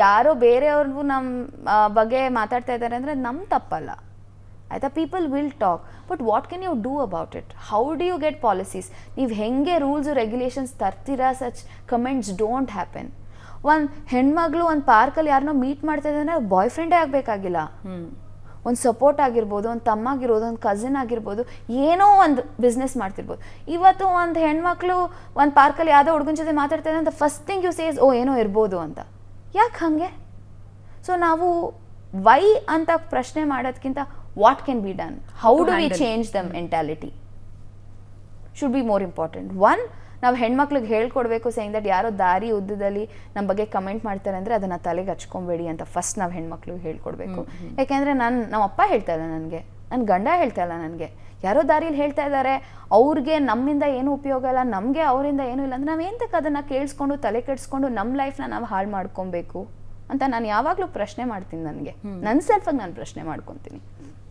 ಯಾರೋ ಬೇರೆಯವ್ರಿಗೂ ನಮ್ಮ ಬಗ್ಗೆ ಮಾತಾಡ್ತಾ ಇದ್ದಾರೆ ಅಂದರೆ ನಮ್ಮ ತಪ್ಪಲ್ಲ ಆಯಿತಾ. People will talk, but what can you do about it? How do you get policies? ನೀವು ಹೆಂಗೆ ರೂಲ್ಸು ರೆಗ್ಯುಲೇಷನ್ಸ್ ತರ್ತೀರಾ? Such comments don't happen. ಒಂದು ಹೆಣ್ಮಗಳು ಒಂದು ಪಾರ್ಕಲ್ಲಿ ಯಾರನ್ನೋ ಮೀಟ್ ಮಾಡ್ತಾ ಇದ್ದಾರೆ, ಬಾಯ್ ಫ್ರೆಂಡೇ ಆಗಬೇಕಾಗಿಲ್ಲ, ಒಂದು ಸಪೋರ್ಟ್ ಆಗಿರ್ಬೋದು, ಒಂದು ತಮ್ಮ ಆಗಿರ್ಬೋದು, ಒಂದು ಕಸಿನ್ ಆಗಿರ್ಬೋದು, ಏನೋ ಒಂದು ಬಿಸ್ನೆಸ್ ಮಾಡ್ತಿರ್ಬೋದು. ಇವತ್ತು ಒಂದು ಹೆಣ್ಮಕ್ಳು ಒಂದು ಪಾರ್ಕಲ್ಲಿ ಯಾವುದೋ ಹುಡುಗನ ಜೊತೆ ಮಾತಾಡ್ತಾ ಇದ್ದಾರೆ ಅಂತ ಫಸ್ಟ್ ಥಿಂಗ್ ಯು ಸೇಸ್, ಓ ಏನೋ ಇರ್ಬೋದು ಅಂತ. ಯಾಕೆ ಹಾಗೆ? ಸೊ ನಾವು ವೈ ಅಂತ ಪ್ರಶ್ನೆ ಮಾಡೋದಕ್ಕಿಂತ what can be done, how do we change the mentality should be more important. One, ನಾವು ಹೆಣ್ಮಕ್ಳಿಗೆ ಹೇಳ್ಕೊಡ್ಬೇಕು ಸೇಯಿಂಗ್ ದಟ್ ಯಾರೋ ದಾರಿ ಉದ್ದದಲ್ಲಿ ನಮ್ಮ ಬಗ್ಗೆ ಕಮೆಂಟ್ ಮಾಡ್ತಾರೆ ಅಂದರೆ ಅದನ್ನು ತಲೆಗೆ ಹಚ್ಕೊಬೇಡಿ ಅಂತ ಫಸ್ಟ್ ನಾವು ಹೆಣ್ಮಕ್ಳಿಗೆ ಹೇಳ್ಕೊಡ್ಬೇಕು. ಯಾಕೆಂದರೆ ನಮ್ಮ ಅಪ್ಪ ಹೇಳ್ತಾ ಇಲ್ಲ ನನಗೆ, ನನ್ನ ಗಂಡ ಹೇಳ್ತಾ ಇಲ್ಲ ನನಗೆ, ಯಾರೋ ದಾರಿಯಲ್ಲಿ ಹೇಳ್ತಾ ಇದ್ದಾರೆ, ಅವ್ರಿಗೆ ನಮ್ಮಿಂದ ಏನೂ ಉಪಯೋಗ ಇಲ್ಲ, ನಮಗೆ ಅವರಿಂದ ಏನೂ ಇಲ್ಲ ಅಂದರೆ ನಾವು ಎಂತಕ್ಕೆ ಅದನ್ನು ಕೇಳಿಸ್ಕೊಂಡು ತಲೆ ಕೆಡಿಸ್ಕೊಂಡು ನಮ್ಮ ಲೈಫ್ನ ನಾವು ಹಾಳು ಮಾಡ್ಕೊಬೇಕು ಅಂತ ನಾನು ಯಾವಾಗಲೂ ಪ್ರಶ್ನೆ ಮಾಡ್ತೀನಿ. ನನಗೆ ನನ್ನ ಸೆಲ್ಫಾಗಿ ನಾನು ಪ್ರಶ್ನೆ ಮಾಡ್ಕೊತೀನಿ.